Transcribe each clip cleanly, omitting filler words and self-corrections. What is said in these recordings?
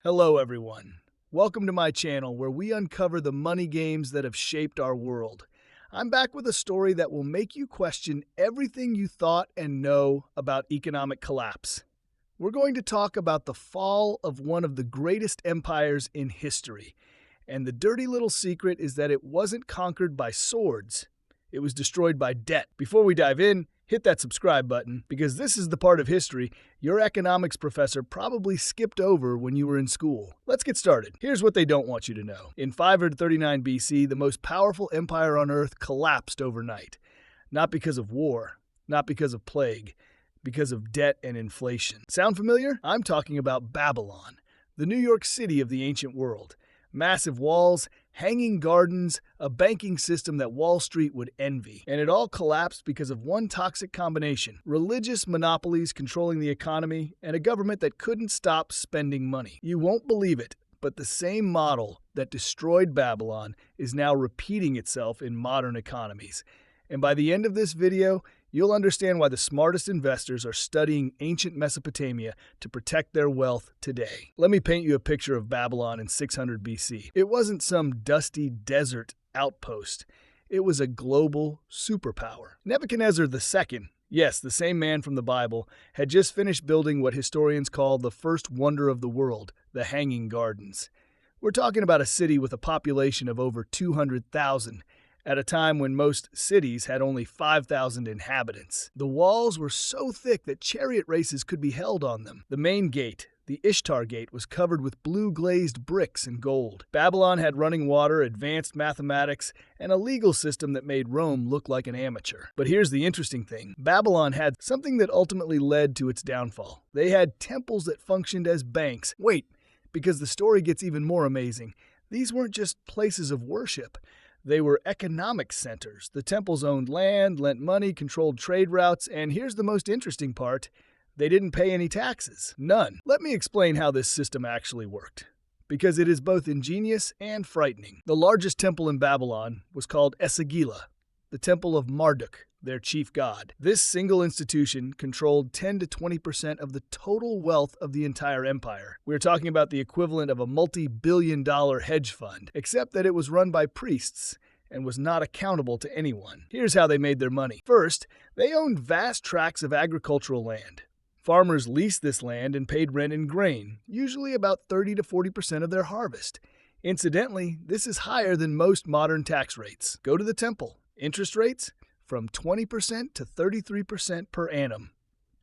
Hello everyone. Welcome to my channel where we uncover the money games that have shaped our world. I'm back with a story that will make you question everything you thought and know about economic collapse. We're going to talk about the fall of one of the greatest empires in history. And the dirty little secret is that it wasn't conquered by swords. It was destroyed by debt. Before we dive in, hit that subscribe button because this is the part of history your economics professor probably skipped over when you were in school. Let's get started. Here's what they don't want you to know. In 539 BC, the most powerful empire on earth collapsed overnight. Not because of war, not because of plague, because of debt and inflation. Sound familiar? I'm talking about Babylon, the New York City of the ancient world. Massive walls, hanging gardens, a banking system that Wall Street would envy. And it all collapsed because of one toxic combination: religious monopolies controlling the economy and a government that couldn't stop spending money. You won't believe it, but the same model that destroyed Babylon is now repeating itself in modern economies. And by the end of this video, you'll understand why the smartest investors are studying ancient Mesopotamia to protect their wealth today. Let me paint you a picture of Babylon in 600 BC. It wasn't some dusty desert outpost. It was a global superpower. Nebuchadnezzar II, yes, the same man from the Bible, had just finished building what historians call the first wonder of the world, the Hanging Gardens. We're talking about a city with a population of over 200,000. At a time when most cities had only 5,000 inhabitants. The walls were so thick that chariot races could be held on them. The main gate, the Ishtar Gate, was covered with blue glazed bricks and gold. Babylon had running water, advanced mathematics, and a legal system that made Rome look like an amateur. But here's the interesting thing. Babylon had something that ultimately led to its downfall. They had temples that functioned as banks. Wait, because the story gets even more amazing. These weren't just places of worship. They were economic centers. The temples owned land, lent money, controlled trade routes, and here's the most interesting part: they didn't pay any taxes. None. Let me explain how this system actually worked, because it is both ingenious and frightening. The largest temple in Babylon was called Esagila, the temple of Marduk, their chief god. This single institution controlled 10 to 20% of the total wealth of the entire empire. We're talking about the equivalent of a multi-billion-dollar hedge fund, except that it was run by priests and was not accountable to anyone. Here's how they made their money. First, they owned vast tracts of agricultural land. Farmers leased this land and paid rent in grain, usually about 30 to 40% of their harvest. Incidentally, this is higher than most modern tax rates. Go to the temple. Interest rates? From 20% to 33% per annum.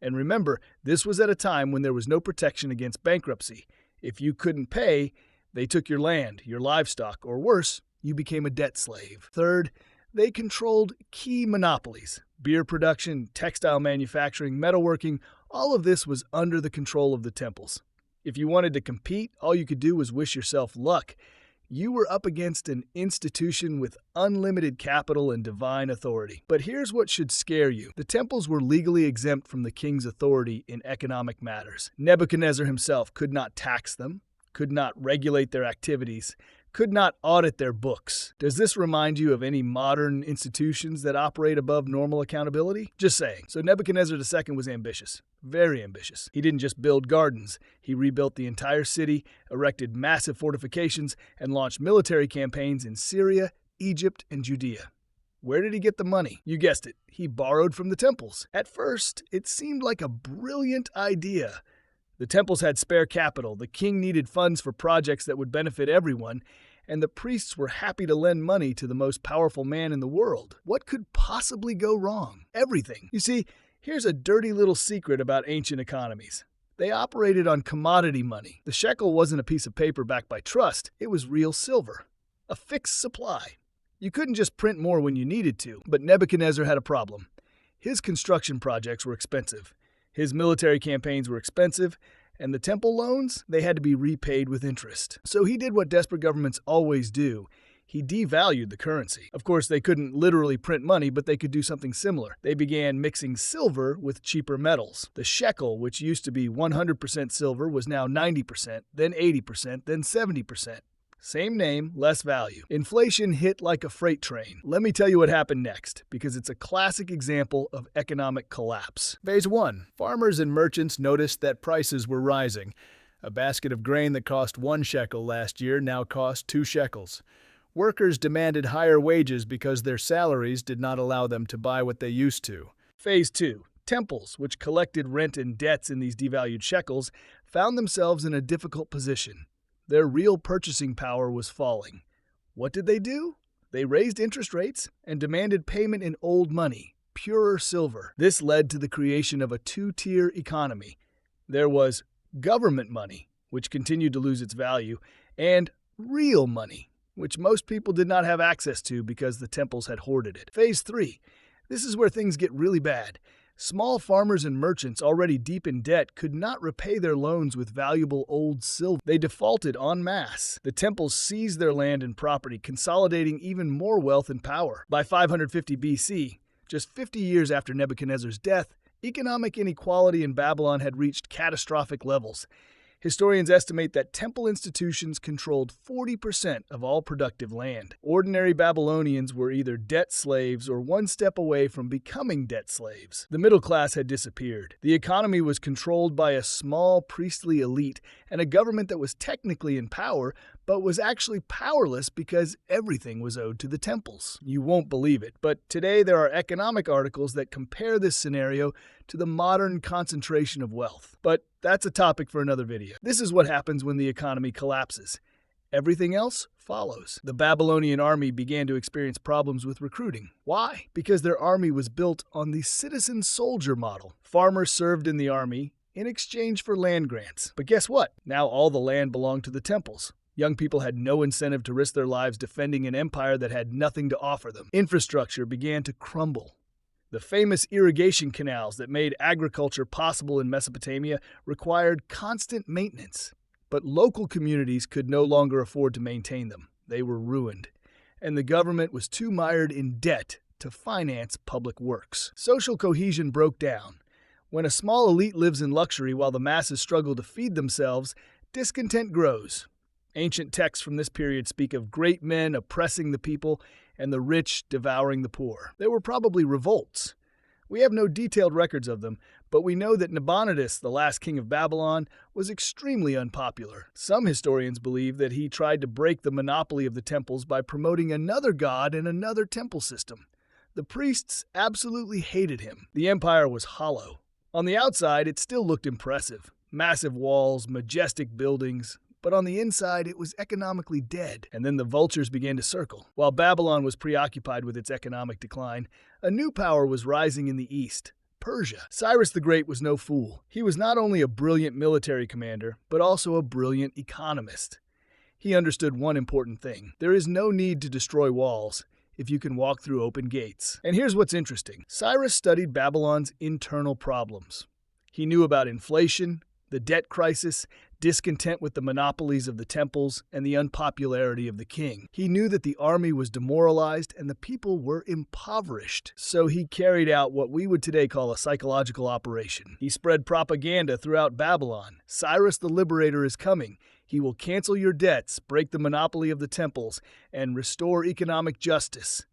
And remember, this was at a time when there was no protection against bankruptcy. If you couldn't pay, they took your land, your livestock, or worse, you became a debt slave. Third, they controlled key monopolies. Beer production, textile manufacturing, metalworking, all of this was under the control of the temples. If you wanted to compete, all you could do was wish yourself luck. You were up against an institution with unlimited capital and divine authority. But here's what should scare you. The temples were legally exempt from the king's authority in economic matters. Nebuchadnezzar himself could not tax them, could not regulate their activities, could not audit their books. Does this remind you of any modern institutions that operate above normal accountability? Just saying. So Nebuchadnezzar II was ambitious. Very ambitious. He didn't just build gardens. He rebuilt the entire city, erected massive fortifications, and launched military campaigns in Syria, Egypt, and Judea. Where did he get the money? You guessed it. He borrowed from the temples. At first, it seemed like a brilliant idea. The temples had spare capital, the king needed funds for projects that would benefit everyone, and the priests were happy to lend money to the most powerful man in the world. What could possibly go wrong? Everything. You see, here's a dirty little secret about ancient economies. They operated on commodity money. The shekel wasn't a piece of paper backed by trust, it was real silver. A fixed supply. You couldn't just print more when you needed to. But Nebuchadnezzar had a problem. His construction projects were expensive. His military campaigns were expensive, and the temple loans, they had to be repaid with interest. So he did what desperate governments always do. He devalued the currency. Of course, they couldn't literally print money, but they could do something similar. They began mixing silver with cheaper metals. The shekel, which used to be 100% silver, was now 90%, then 80%, then 70%. Same name, less value. Inflation hit like a freight train. Let me tell you what happened next, because it's a classic example of economic collapse. Phase 1. Farmers and merchants noticed that prices were rising. A basket of grain that cost 1 shekel last year now costs 2 shekels. Workers demanded higher wages because their salaries did not allow them to buy what they used to. Phase 2. Temples, which collected rent and debts in these devalued shekels, found themselves in a difficult position. Their real purchasing power was falling. What did they do? They raised interest rates and demanded payment in old money, purer silver. This led to the creation of a two-tier economy. There was government money, which continued to lose its value, and real money, which most people did not have access to because the temples had hoarded it. Phase 3. This is where things get really bad. Small farmers and merchants already deep in debt could not repay their loans with valuable old silver. They defaulted en masse. The temples seized their land and property, consolidating even more wealth and power. By 550 BC, just 50 years after Nebuchadnezzar's death, economic inequality in Babylon had reached catastrophic levels. Historians estimate that temple institutions controlled 40% of all productive land. Ordinary Babylonians were either debt slaves or one step away from becoming debt slaves. The middle class had disappeared. The economy was controlled by a small priestly elite and a government that was technically in power, but was actually powerless because everything was owed to the temples. You won't believe it, but today there are economic articles that compare this scenario to the modern concentration of wealth. But that's a topic for another video. This is what happens when the economy collapses. Everything else follows. The Babylonian army began to experience problems with recruiting. Why? Because their army was built on the citizen soldier model. Farmers served in the army in exchange for land grants. But guess what? Now all the land belonged to the temples. Young people had no incentive to risk their lives defending an empire that had nothing to offer them. Infrastructure began to crumble. The famous irrigation canals that made agriculture possible in Mesopotamia required constant maintenance. But local communities could no longer afford to maintain them. They were ruined. And the government was too mired in debt to finance public works. Social cohesion broke down. When a small elite lives in luxury while the masses struggle to feed themselves, discontent grows. Ancient texts from this period speak of great men oppressing the people and the rich devouring the poor. There were probably revolts. We have no detailed records of them, but we know that Nabonidus, the last king of Babylon, was extremely unpopular. Some historians believe that he tried to break the monopoly of the temples by promoting another god and another temple system. The priests absolutely hated him. The empire was hollow. On the outside, it still looked impressive. Massive walls, majestic buildings. But on the inside, it was economically dead. And then the vultures began to circle. While Babylon was preoccupied with its economic decline, a new power was rising in the east, Persia. Cyrus the Great was no fool. He was not only a brilliant military commander, but also a brilliant economist. He understood one important thing. There is no need to destroy walls if you can walk through open gates. And here's what's interesting. Cyrus studied Babylon's internal problems. He knew about inflation, the debt crisis, discontent with the monopolies of the temples, and the unpopularity of the king. He knew that the army was demoralized and the people were impoverished. So he carried out what we would today call a psychological operation. He spread propaganda throughout Babylon. Cyrus the Liberator is coming. He will cancel your debts, break the monopoly of the temples, and restore economic justice.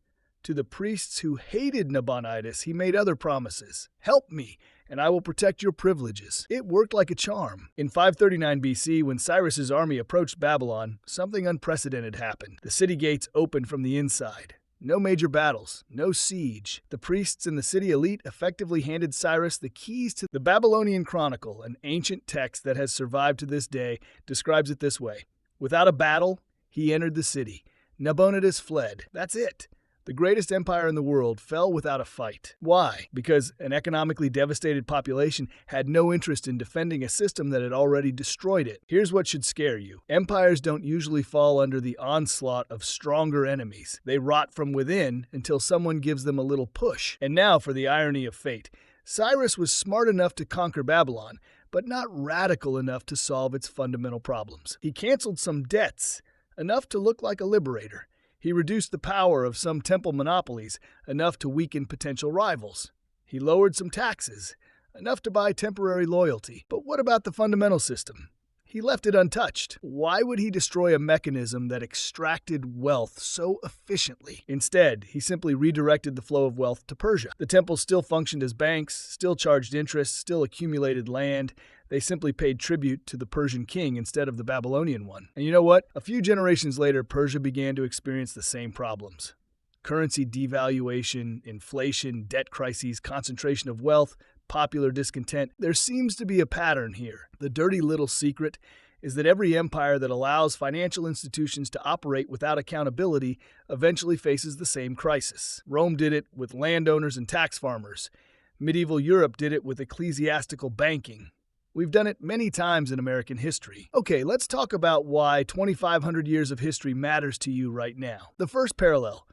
To the priests who hated Nabonidus, he made other promises. Help me, and I will protect your privileges. It worked like a charm. In 539 BC, when Cyrus's army approached Babylon, something unprecedented happened. The city gates opened from the inside. No major battles, no siege. The priests and the city elite effectively handed Cyrus the keys to the Babylonian Chronicle, an ancient text that has survived to this day, describes it this way. Without a battle, he entered the city. Nabonidus fled. That's it. The greatest empire in the world fell without a fight. Why? Because an economically devastated population had no interest in defending a system that had already destroyed it. Here's what should scare you. Empires don't usually fall under the onslaught of stronger enemies. They rot from within until someone gives them a little push. And now for the irony of fate. Cyrus was smart enough to conquer Babylon, but not radical enough to solve its fundamental problems. He canceled some debts, enough to look like a liberator. He reduced the power of some temple monopolies, enough to weaken potential rivals. He lowered some taxes, enough to buy temporary loyalty. But what about the fundamental system? He left it untouched. Why would he destroy a mechanism that extracted wealth so efficiently? Instead, he simply redirected the flow of wealth to Persia. The temples still functioned as banks, still charged interest, still accumulated land. They simply paid tribute to the Persian king instead of the Babylonian one. And you know what? A few generations later, Persia began to experience the same problems. Currency devaluation, inflation, debt crises, concentration of wealth, popular discontent. There seems to be a pattern here. The dirty little secret is that every empire that allows financial institutions to operate without accountability eventually faces the same crisis. Rome did it with landowners and tax farmers. Medieval Europe did it with ecclesiastical banking. We've done it many times in American history. Okay, let's talk about why 2,500 years of history matters to you right now. The first parallel: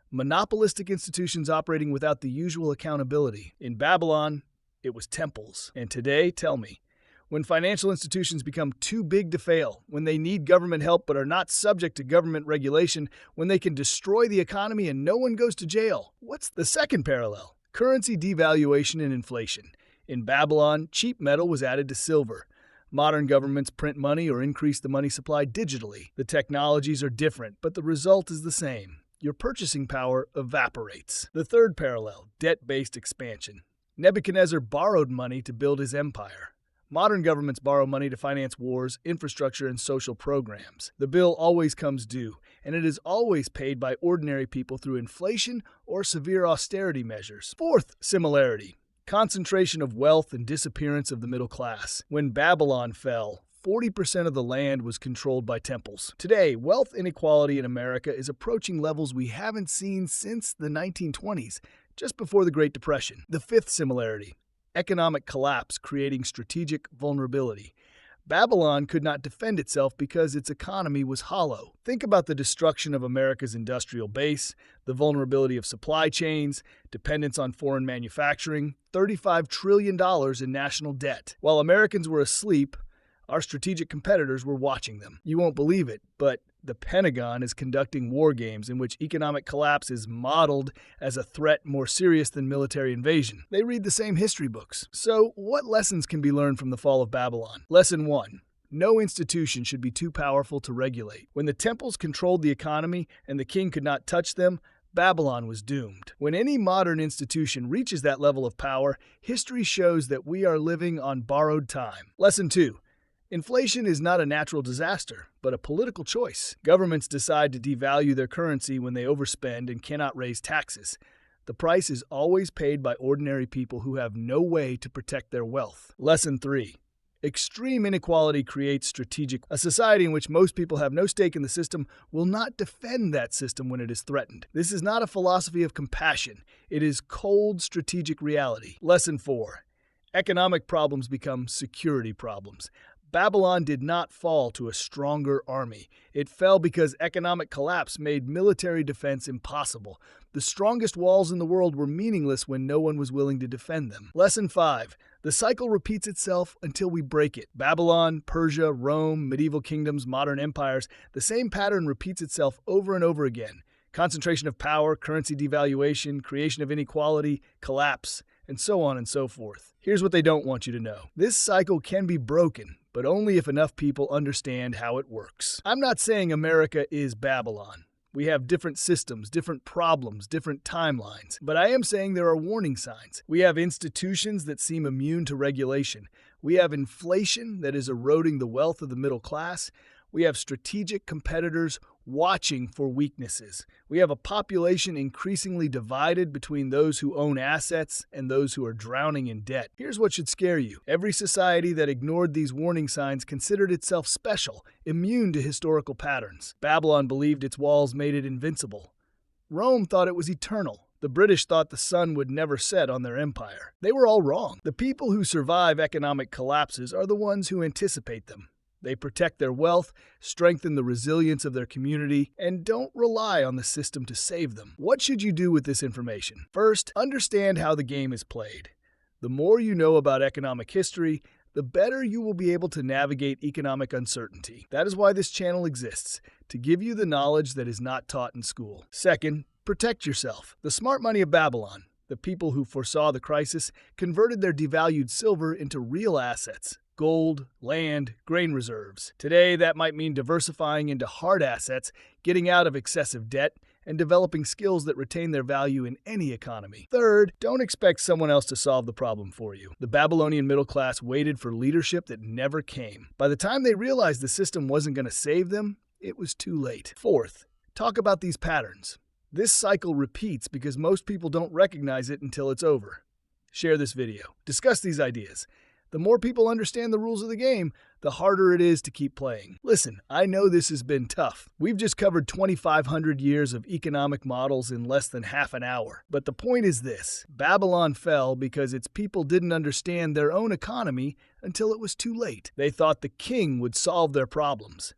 monopolistic institutions operating without the usual accountability. In Babylon, it was temples. And today, tell me, when financial institutions become too big to fail, when they need government help but are not subject to government regulation, when they can destroy the economy and no one goes to jail. What's the second parallel? Currency devaluation and inflation. In Babylon, cheap metal was added to silver. Modern governments print money or increase the money supply digitally. The technologies are different, but the result is the same. Your purchasing power evaporates. The third parallel: debt-based expansion. Nebuchadnezzar borrowed money to build his empire. Modern governments borrow money to finance wars, infrastructure, and social programs. The bill always comes due, and it is always paid by ordinary people through inflation or severe austerity measures. Fourth similarity: concentration of wealth and disappearance of the middle class. When Babylon fell, 40% of the land was controlled by temples. Today, wealth inequality in America is approaching levels we haven't seen since the 1920s, just before the Great Depression. The fifth similarity: economic collapse creating strategic vulnerability. Babylon could not defend itself because its economy was hollow. Think about the destruction of America's industrial base, the vulnerability of supply chains, dependence on foreign manufacturing, $35 trillion in national debt. While Americans were asleep, our strategic competitors were watching them. You won't believe it, but the Pentagon is conducting war games in which economic collapse is modeled as a threat more serious than military invasion. They read the same history books. So, what lessons can be learned from the fall of Babylon? Lesson 1. No institution should be too powerful to regulate. When the temples controlled the economy and the king could not touch them, Babylon was doomed. When any modern institution reaches that level of power, history shows that we are living on borrowed time. Lesson 2. Inflation is not a natural disaster, but a political choice. Governments decide to devalue their currency when they overspend and cannot raise taxes. The price is always paid by ordinary people who have no way to protect their wealth. Lesson 3. Extreme inequality creates strategic. A society in which most people have no stake in the system will not defend that system when it is threatened. This is not a philosophy of compassion. It is cold strategic reality. Lesson 4. Economic problems become security problems. Babylon did not fall to a stronger army. It fell because economic collapse made military defense impossible. The strongest walls in the world were meaningless when no one was willing to defend them. Lesson 5. The cycle repeats itself until we break it. Babylon, Persia, Rome, medieval kingdoms, modern empires, the same pattern repeats itself over and over again. Concentration of power, currency devaluation, creation of inequality, collapse, and so on and so forth. Here's what they don't want you to know. This cycle can be broken, but only if enough people understand how it works. I'm not saying America is Babylon. We have different systems, different problems, different timelines. But I am saying there are warning signs. We have institutions that seem immune to regulation. We have inflation that is eroding the wealth of the middle class. We have strategic competitors watching for weaknesses. We have a population increasingly divided between those who own assets and those who are drowning in debt. Here's what should scare you. Every society that ignored these warning signs considered itself special, immune to historical patterns. Babylon believed its walls made it invincible. Rome thought it was eternal. The British thought the sun would never set on their empire. They were all wrong. The people who survive economic collapses are the ones who anticipate them. They protect their wealth, strengthen the resilience of their community, and don't rely on the system to save them. What should you do with this information? First, understand how the game is played. The more you know about economic history, the better you will be able to navigate economic uncertainty. That is why this channel exists, to give you the knowledge that is not taught in school. Second, protect yourself. The smart money of Babylon, the people who foresaw the crisis, converted their devalued silver into real assets, gold, land, grain reserves. Today, that might mean diversifying into hard assets, getting out of excessive debt, and developing skills that retain their value in any economy. Third, don't expect someone else to solve the problem for you. The Babylonian middle class waited for leadership that never came. By the time they realized the system wasn't going to save them, it was too late. Fourth, talk about these patterns. This cycle repeats because most people don't recognize it until it's over. Share this video. Discuss these ideas. The more people understand the rules of the game, the harder it is to keep playing. Listen, I know this has been tough. We've just covered 2,500 years of economic models in less than half an hour. But the point is this: Babylon fell because its people didn't understand their own economy until it was too late. They thought the king would solve their problems.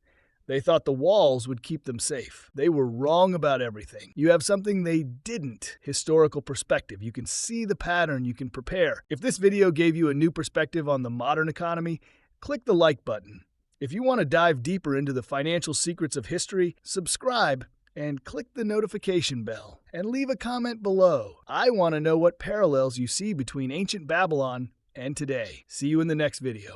They thought the walls would keep them safe. They were wrong about everything. You have something they didn't: historical perspective. You can see the pattern, you can prepare. If this video gave you a new perspective on the modern economy, click the like button. If you want to dive deeper into the financial secrets of history, subscribe and click the notification bell. And leave a comment below. I want to know what parallels you see between ancient Babylon and today. See you in the next video.